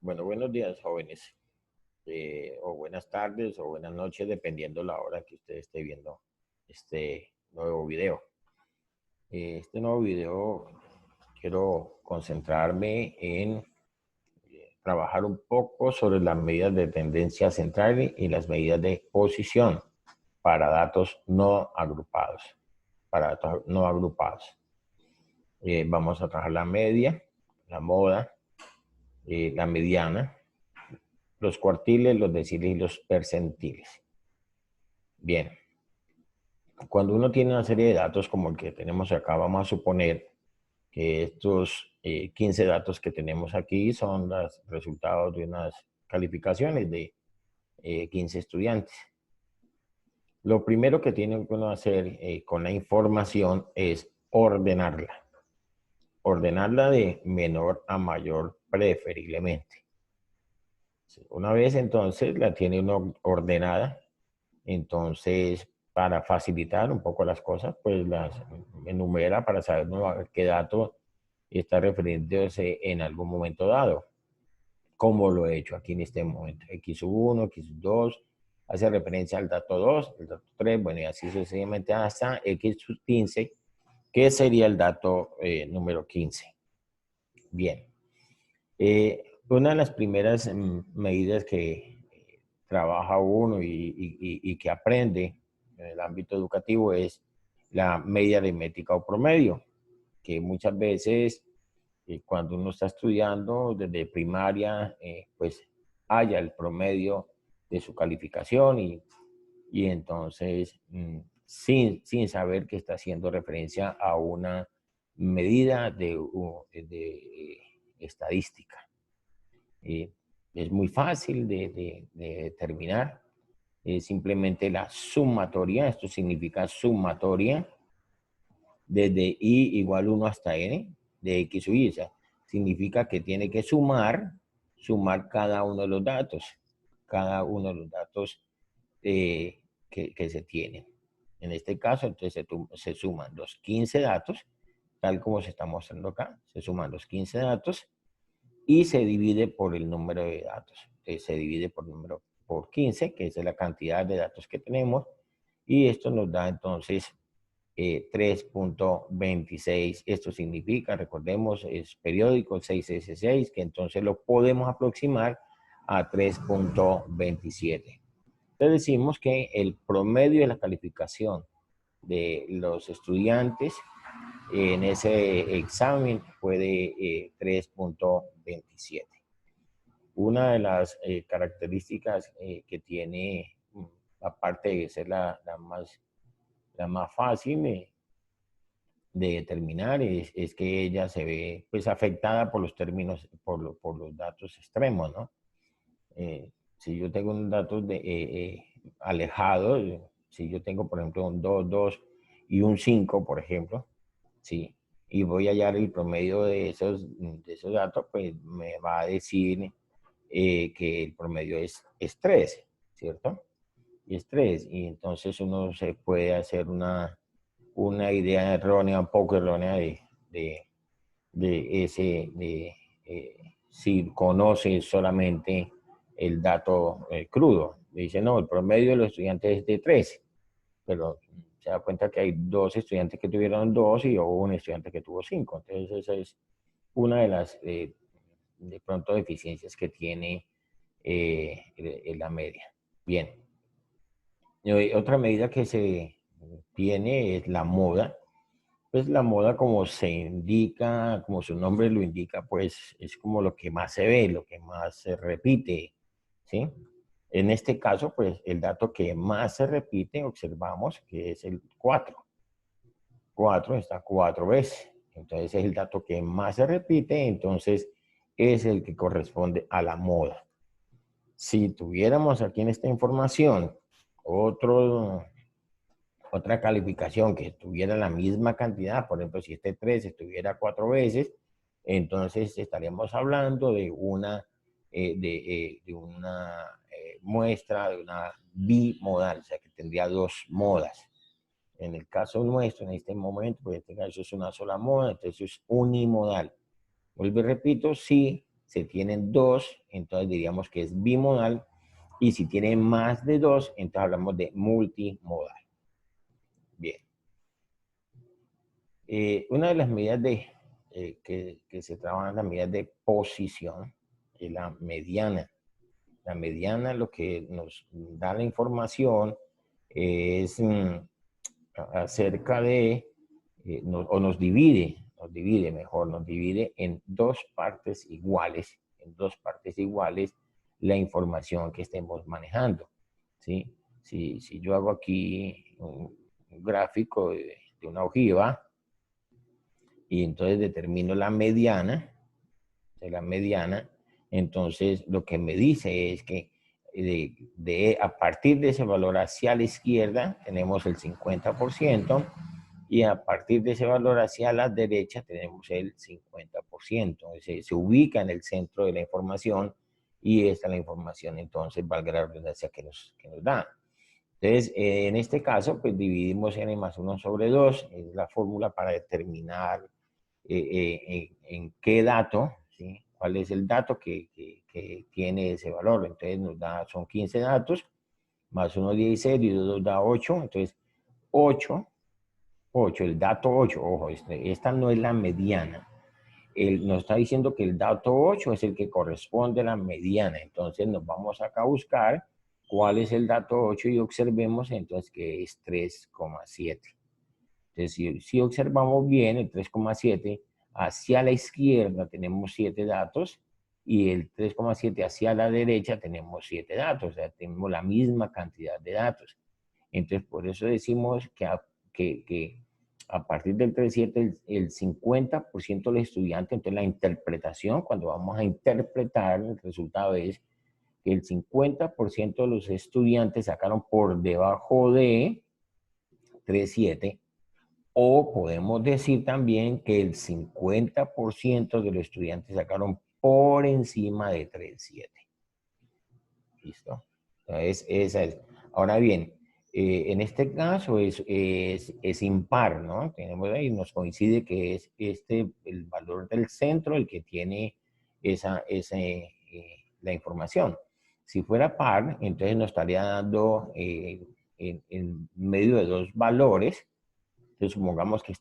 Bueno, buenos días, jóvenes, o buenas tardes, o buenas noches, dependiendo la hora que usted esté viendo este nuevo video. Este nuevo video quiero concentrarme en trabajar un poco sobre las medidas de tendencia central y las medidas de posición para datos no agrupados. Para datos no agrupados. Vamos a trabajar la media, la moda, la mediana, los cuartiles, los deciles y los percentiles. Bien, cuando uno tiene una serie de datos como el que tenemos acá, vamos a suponer que estos 15 datos que tenemos aquí son los resultados de unas calificaciones de 15 estudiantes. Lo primero que tiene que uno hacer con la información es ordenarla. Ordenarla de menor a mayor preferiblemente. Una vez entonces la tiene uno ordenada, entonces para facilitar un poco las cosas, pues las enumera para saber qué dato está refiriéndose en algún momento dado, como lo he hecho aquí en este momento. X1, X2, hace referencia al dato 2, el dato 3, bueno, y así sucesivamente hasta X15, que sería el dato número 15. Bien. Una de las primeras medidas que trabaja uno y que aprende en el ámbito educativo es la media aritmética o promedio, que muchas veces cuando uno está estudiando desde primaria, pues haya el promedio de su calificación y entonces sin saber que está haciendo referencia a una medida de estadística. Es muy fácil de determinar. Es simplemente la sumatoria, esto significa sumatoria desde i igual 1 hasta n de x sub y. O sea, significa que tiene que sumar cada uno de los datos, que se tienen. En este caso, entonces se suman los 15 datos, tal como se está mostrando acá, se suman los 15 datos y se divide por el número de datos. Se divide por 15, que es la cantidad de datos que tenemos, y esto nos da entonces 3.26. Esto significa, recordemos, es periódico 666, que entonces lo podemos aproximar a 3.27. Entonces decimos que el promedio de la calificación de los estudiantes en ese examen fue de 3.27. Una de las características que tiene, aparte de ser la más fácil de determinar, es que ella se ve pues afectada por los términos, por los datos extremos, ¿no? Si yo tengo un dato alejado, si yo tengo, por ejemplo, un 2 2 y un 5 por ejemplo, ¿sí? Y voy a hallar el promedio de esos datos, pues me va a decir que el promedio es 3, ¿cierto? Y es 3. Y entonces uno se puede hacer una idea errónea, un poco errónea de, si conoce solamente el dato crudo. Dice, no, el promedio de los estudiantes es de 3, pero se da cuenta que hay 2 estudiantes que tuvieron 2 y hubo un estudiante que tuvo 5. Entonces esa es una de las, de pronto, deficiencias que tiene la media. Bien. Otra medida que se tiene es la moda. Pues la moda, como se indica, como su nombre lo indica, pues es como lo que más se ve, lo que más se repite, ¿sí? En este caso, pues el dato que más se repite, observamos que es el 4. 4 está 4 veces. Entonces es el dato que más se repite, entonces es el que corresponde a la moda. Si tuviéramos aquí en esta información otra calificación que tuviera la misma cantidad, por ejemplo, si este 3 estuviera 4 veces, entonces estaríamos hablando de una muestra, de una bimodal, o sea que tendría 2 modas. En el caso nuestro, en este momento, pues en este caso es una sola moda, entonces es unimodal. Vuelvo y repito, si se tienen 2, entonces diríamos que es bimodal. Y si tiene más de 2, entonces hablamos de multimodal. Bien. Una de las medidas que se trabajan, las medidas de posición, es la mediana. La mediana lo que nos da la información es acerca de, o nos divide mejor, nos divide en dos partes iguales, la información que estemos manejando, ¿sí? Si yo hago aquí un gráfico de una ojiva y entonces determino la mediana, entonces lo que me dice es que a partir de ese valor hacia la izquierda tenemos el 50% y a partir de ese valor hacia la derecha tenemos el 50%. Se ubica en el centro de la información y esta es la información, entonces, valga la redundancia que nos da. Entonces, en este caso, pues dividimos n más 1 sobre 2, es la fórmula para determinar en qué dato, ¿sí? Cuál es el dato que tiene ese valor. Entonces nos da, son 15 datos, más 1, 16, y 2 da 8. Entonces, 8, el dato 8, ojo, esta no es la mediana. Nos está diciendo que el dato 8 es el que corresponde a la mediana. Entonces nos vamos acá a buscar cuál es el dato 8 y observemos entonces que es 3,7. Entonces, si observamos bien, el 3,7 hacia la izquierda tenemos 7 datos y el 3,7 hacia la derecha tenemos 7 datos, o sea, tenemos la misma cantidad de datos. Entonces, por eso decimos que a partir del 3,7 el 50% de los estudiantes, entonces la interpretación, cuando vamos a interpretar, el resultado es que el 50% de los estudiantes sacaron por debajo de 3,7. O podemos decir también que el 50% de los estudiantes sacaron por encima de 3,7. ¿Listo? Entonces, esa es. Ahora bien, en este caso es impar, ¿no? Tenemos ahí, nos coincide que es el valor del centro el que tiene la información. Si fuera par, entonces nos estaría dando en medio de dos valores. Entonces, supongamos que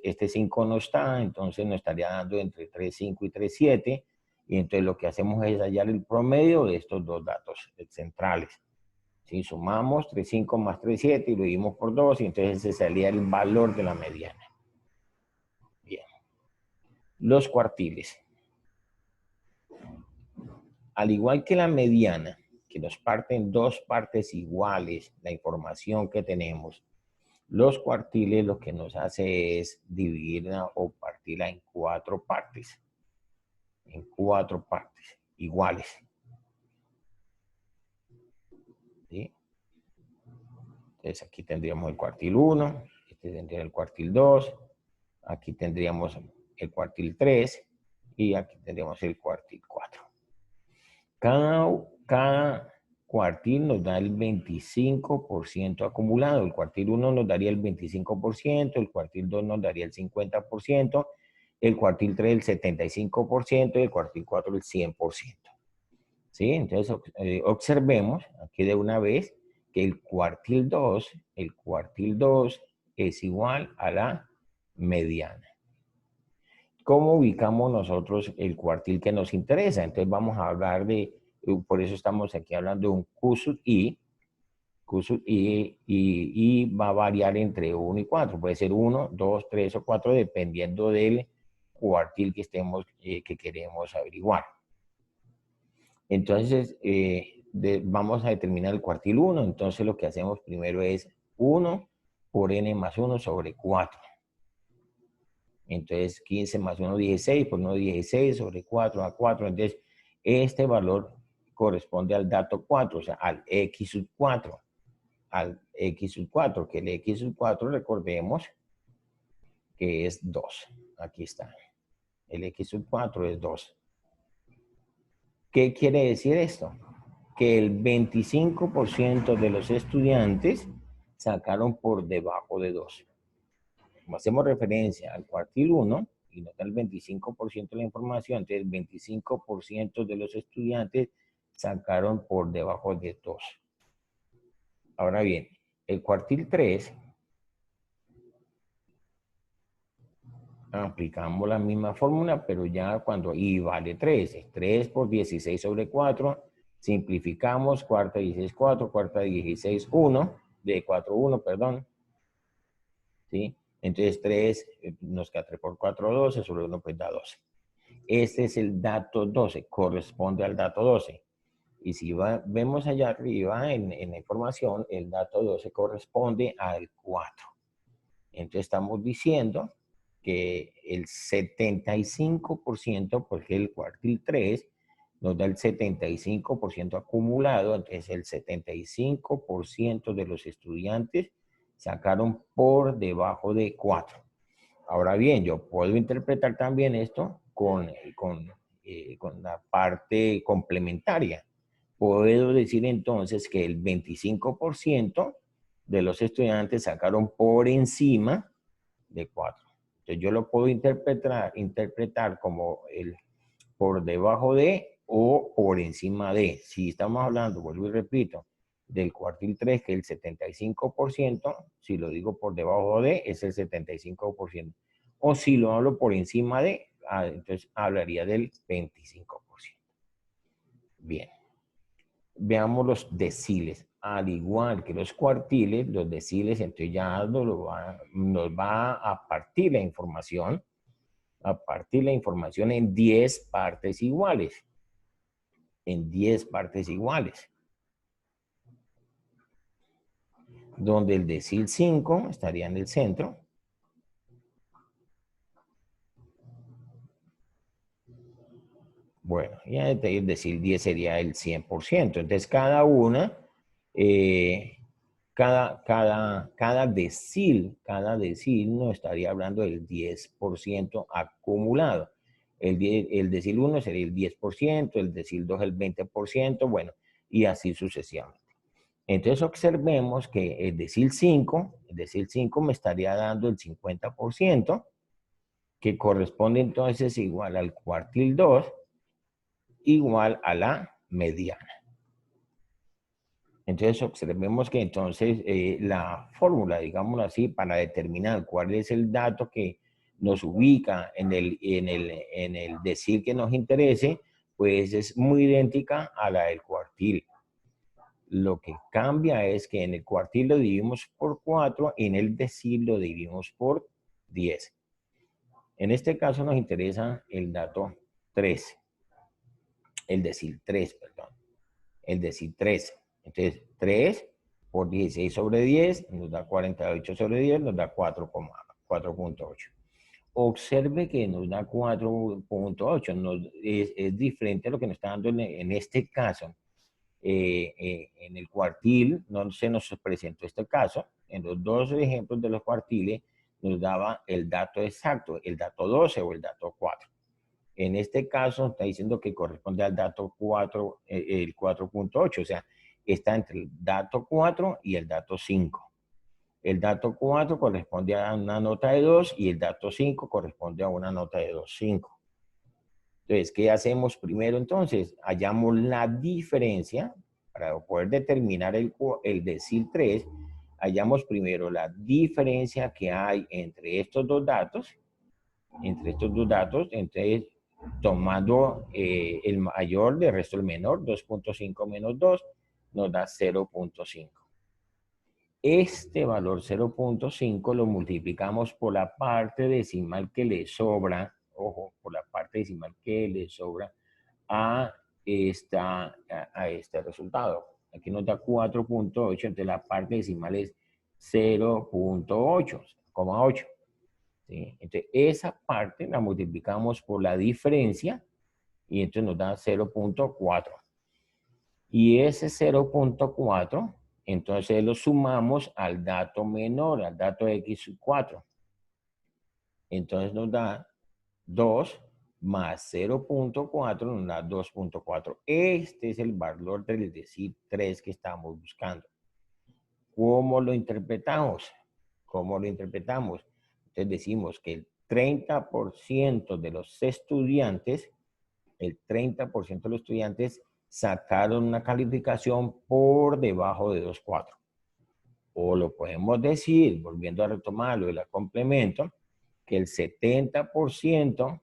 este 5 no está, entonces nos estaría dando entre 3,5 y 3,7. Y entonces lo que hacemos es hallar el promedio de estos dos datos centrales. Si sumamos 3,5 más 3,7 y lo dividimos por 2, y entonces ese sería el valor de la mediana. Bien. Los cuartiles. Al igual que la mediana, que nos parte en dos partes iguales la información que tenemos, los cuartiles lo que nos hace es dividirla o partirla en cuatro partes. Iguales. ¿Sí? Entonces aquí tendríamos el cuartil 1, este tendría el cuartil 2, aquí tendríamos el cuartil 3 y aquí tendríamos el cuartil 4. Cada cuartil nos da el 25% acumulado. El cuartil 1 nos daría el 25%, el cuartil 2 nos daría el 50%, el cuartil 3 el 75% y el cuartil 4 el 100%. ¿Sí? Entonces, observemos aquí de una vez que el cuartil 2 es igual a la mediana. ¿Cómo ubicamos nosotros el cuartil que nos interesa? Entonces vamos a hablar por eso estamos aquí hablando de un Q sub I. Q sub I y va a variar entre 1 y 4. Puede ser 1, 2, 3 o 4 dependiendo del cuartil que queremos averiguar. Entonces, vamos a determinar el cuartil 1. Entonces, lo que hacemos primero es 1 por n más 1 sobre 4. Entonces, 15 más 1, 16, por 1, 16 sobre 4 a 4. Entonces, este valor corresponde al dato 4, o sea, al x sub 4. Al x sub 4, que el x sub 4, recordemos que es 2. Aquí está. El x sub 4 es 2. ¿Qué quiere decir esto? Que el 25% de los estudiantes sacaron por debajo de 2. Como hacemos referencia al cuartil 1 y nos da el 25% de la información, entonces el 25% de los estudiantes sacaron por debajo de 2. Ahora bien, el cuartil 3, aplicamos la misma fórmula, pero ya cuando i vale 3, 3 por 16 sobre 4, simplificamos, cuarta 16, 4, cuarta 16, 1, de 4, 1, perdón, ¿sí? Entonces 3 nos queda 3 por 4, 12, sobre 1 pues da 12. Este es el dato 12, corresponde al dato 12. Y si vemos allá arriba en la información, el dato 12 corresponde al 4. Entonces estamos diciendo que el 75%, porque el cuartil 3 nos da el 75% acumulado, entonces el 75% de los estudiantes sacaron por debajo de 4. Ahora bien, yo puedo interpretar también esto con la parte complementaria. Puedo decir entonces que el 25% de los estudiantes sacaron por encima de 4. Entonces yo lo puedo interpretar como el por debajo de o por encima de. Si estamos hablando, vuelvo y repito, del cuartil 3, que es el 75%, si lo digo por debajo de, es el 75%. O si lo hablo por encima de, entonces hablaría del 25%. Bien. Veamos los deciles. Al igual que los cuartiles, los deciles, entonces ya nos va a partir la información, en 10 partes iguales. En 10 partes iguales. Donde el decil 5 estaría en el centro. Bueno, y el decil 10 sería el 100%. Entonces, cada una, cada decil no estaría hablando del 10% acumulado. El decil 1 sería el 10%, el decil 2 el 20%, bueno, y así sucesivamente. Entonces observemos que el decil 5 me estaría dando el 50%, que corresponde entonces igual al cuartil 2, igual a la mediana. Entonces observemos que entonces la fórmula, digámoslo así, para determinar cuál es el dato que nos ubica en el decil que nos interese, pues es muy idéntica a la del cuartil. Lo que cambia es que en el cuartil lo dividimos por 4 y en el decil lo dividimos por 10. En este caso nos interesa el dato 13. El decil 3, perdón. El decil 13. Entonces, 3 por 16 sobre 10 nos da 48 sobre 10, nos da 4.8. Observe que nos da 4.8. Es diferente a lo que nos está dando en este caso. En el cuartil no se nos presentó este caso. En los dos ejemplos de los cuartiles nos daba el dato exacto, el dato 12 o el dato 4. En este caso está diciendo que corresponde al dato 4, el 4.8, o sea, está entre el dato 4 y el dato 5. El dato 4 corresponde a una nota de 2 y el dato 5 corresponde a una nota de 2.5. Entonces, ¿qué hacemos primero entonces? Hallamos la diferencia para poder determinar el decil 3. Hallamos primero la diferencia que hay entre estos dos datos. Entonces, tomando el mayor del resto el menor, 2.5 menos 2, nos da 0.5. Este valor 0.5 lo multiplicamos por la parte decimal que le sobra, ojo, por la parte decimal que le sobra a este resultado. Aquí nos da 4.8, entonces la parte decimal es 0.8, ¿sí? Entonces esa parte la multiplicamos por la diferencia y entonces nos da 0.4. Y ese 0.4, entonces lo sumamos al dato menor, al dato x4. Entonces nos da 2 más 0.4 nos da 2.4. Este es el valor del decil 3 que estamos buscando. ¿Cómo lo interpretamos? Entonces decimos que 30% de los estudiantes, el 30% de los estudiantes sacaron una calificación por debajo de 2.4. O lo podemos decir, volviendo a retomar lo del complemento, que el 70%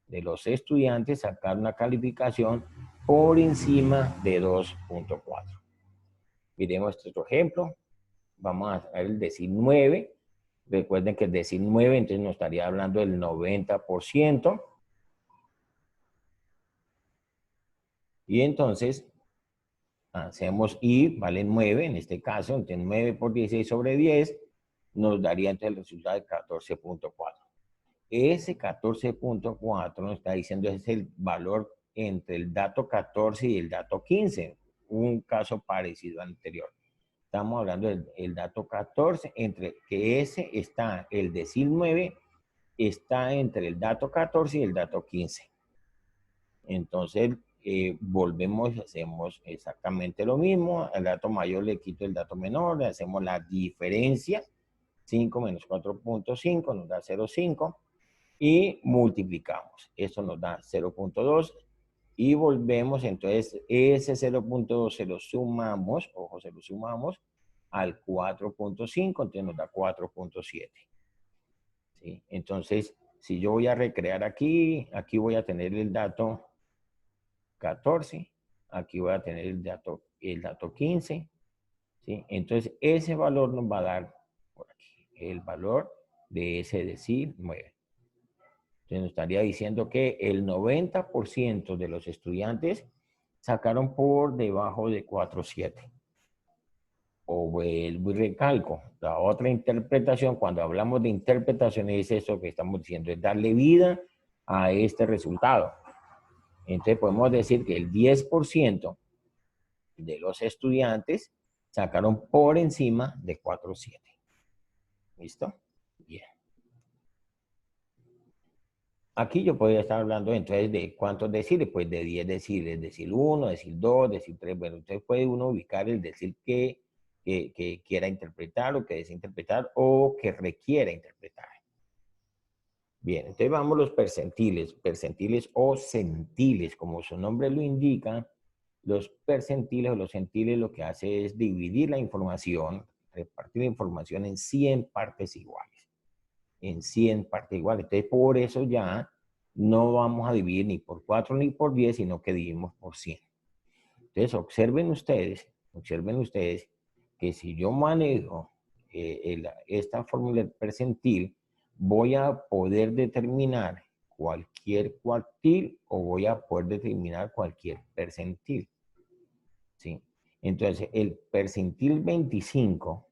de los estudiantes sacaron una calificación por encima de 2.4. Miremos este otro ejemplo. Vamos a ver el decil 9. Recuerden que el decil 9 entonces nos estaría hablando del 90%. Y entonces hacemos y vale 9 en este caso. Entonces 9 por 16 sobre 10 nos daría entonces el resultado de 14.4. Ese 14.4 nos está diciendo es el valor entre el dato 14 y el dato 15. Un caso parecido al anterior. Estamos hablando del dato 14, entre que ese está, el decil 9, está entre el dato 14 y el dato 15. Entonces, volvemos, hacemos exactamente lo mismo. Al dato mayor le quito el dato menor, le hacemos la diferencia. 5 menos 4.5 nos da 0.5 y multiplicamos. Eso nos da 0.2 y volvemos, entonces ese 0.2 se lo sumamos, ojo, se lo sumamos al 4.5, entonces nos da 4.7. ¿Sí? Entonces, si yo voy a recrear aquí, aquí voy a tener el dato 14, aquí voy a tener el dato 15, ¿sí? Entonces, ese valor nos va a dar por aquí, el valor de ese decil 9. Entonces, nos estaría diciendo que el 90% de los estudiantes sacaron por debajo de 4.7. O vuelvo y recalco, la otra interpretación, cuando hablamos de interpretación, es eso que estamos diciendo, es darle vida a este resultado. Entonces podemos decir que el 10% de los estudiantes sacaron por encima de 4.7. ¿Listo? Bien. Aquí yo podría estar hablando entonces de cuántos deciles, pues de 10 deciles, decil 1, decil 2, decil 3. Bueno, entonces puede uno ubicar el decil que quiera interpretar o que desee interpretar o que requiera interpretar. Bien, entonces vamos a los percentiles o centiles, como su nombre lo indica. Los percentiles o los centiles lo que hace es dividir la información, repartir la información en 100 partes iguales. En 100 partes iguales. Entonces, por eso ya no vamos a dividir ni por 4 ni por 10, sino que dividimos por 100. Entonces, observen ustedes que si yo manejo esta fórmula del percentil, voy a poder determinar cualquier cuartil o voy a poder determinar cualquier percentil. ¿Sí? Entonces, el percentil 25,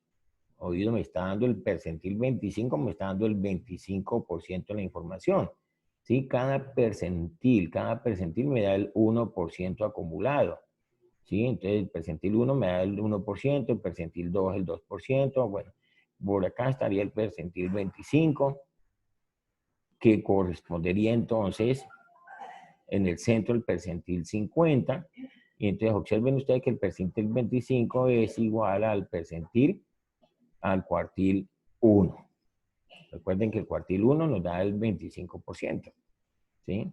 oído, me está dando el percentil 25, me está dando el 25% de la información. ¿Sí? Cada percentil me da el 1% acumulado. ¿Sí? Entonces, el percentil 1 me da el 1%, el percentil 2 el 2%. Bueno, por acá estaría el percentil 25, que correspondería entonces en el centro el percentil 50. Y entonces observen ustedes que el percentil 25 es igual al cuartil 1. Recuerden que el cuartil 1 nos da el 25%. ¿Sí?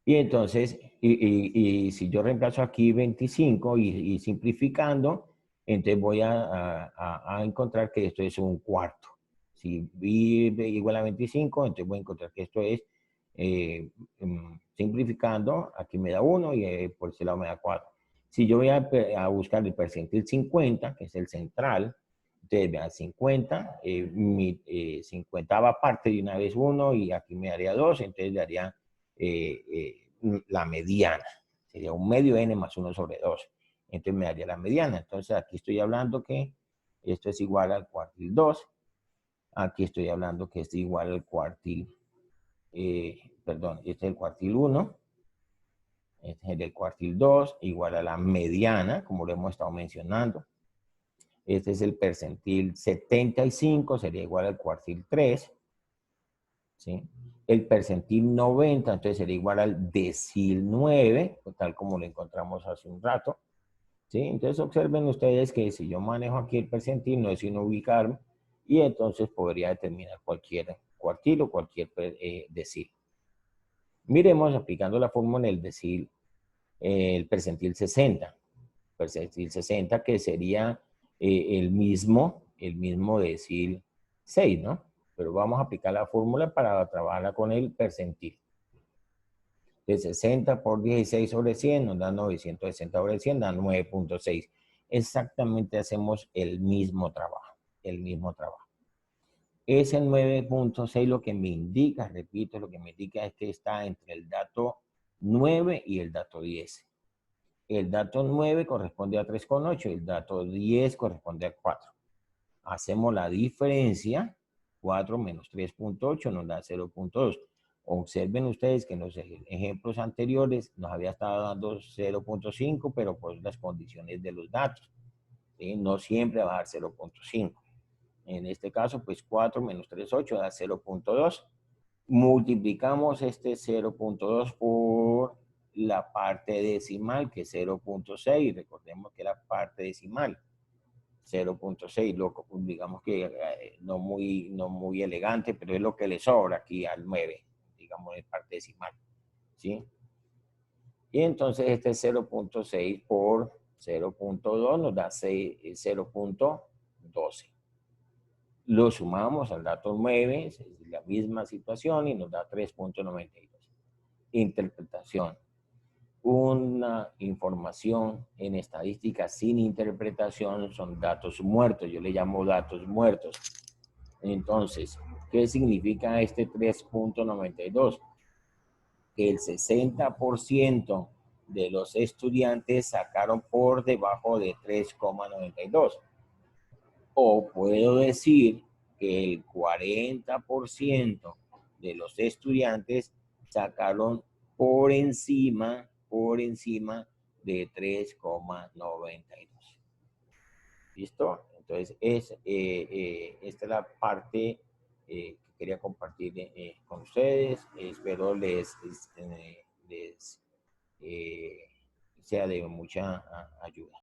Y entonces, y si yo reemplazo aquí 25 y simplificando, entonces voy a encontrar que esto es un cuarto. Si b igual a 25, entonces voy a encontrar que esto es, simplificando, aquí me da 1 y por ese lado me da 4. Si yo voy a buscar el percentil 50, que es el central, entonces vean 50, mi 50ª parte de una vez 1 y aquí me daría 2, entonces daría la mediana. Sería un medio n más 1 sobre 2. Entonces me daría la mediana. Entonces aquí estoy hablando que esto es igual al cuartil 2. Aquí estoy hablando que esto es igual al cuartil, perdón, este es el cuartil 1. Este es el cuartil 2, igual a la mediana, como lo hemos estado mencionando. Este es el percentil 75, sería igual al cuartil 3. ¿Sí? El percentil 90, entonces sería igual al decil 9, tal como lo encontramos hace un rato. ¿Sí? Entonces observen ustedes que si yo manejo aquí el percentil, no es sino ubicarme, y entonces podría determinar cualquier cuartil o cualquier decil. Miremos, aplicando la fórmula en el decil, el percentil 60. Percentil 60 que sería el mismo decil 6, ¿no? Pero vamos a aplicar la fórmula para trabajarla con el percentil. De 60 por 16 sobre 100 nos da 960 sobre 100, da 9.6. Exactamente hacemos el mismo trabajo, Ese 9.6 lo que me indica, repito, lo que me indica es que está entre el dato 9 y el dato 10. El dato 9 corresponde a 3,8 y el dato 10 corresponde a 4. Hacemos la diferencia, 4 menos 3.8 nos da 0.2. Observen ustedes que en los ejemplos anteriores nos había estado dando 0.5, pero por las condiciones de los datos. ¿Sí? No siempre va a dar 0.5. En este caso, pues 4 menos 3,8 da 0.2. Multiplicamos este 0.2 por la parte decimal, que es 0.6. Recordemos que la parte decimal, 0.6, digamos que no muy elegante, pero es lo que le sobra aquí al 9, digamos, en parte decimal. ¿Sí? Y entonces este 0.6 por 0.2 nos da 0.12. Lo sumamos al dato 9, es la misma situación y nos da 3.92. Interpretación. Una información en estadística sin interpretación son datos muertos. Yo le llamo datos muertos. Entonces, ¿qué significa este 3.92? Que el 60% de los estudiantes sacaron por debajo de 3,92. O puedo decir que el 40% de los estudiantes sacaron por encima de 3,92. ¿Listo? Entonces, esta es la parte que quería compartir con ustedes. Espero les sea de mucha ayuda.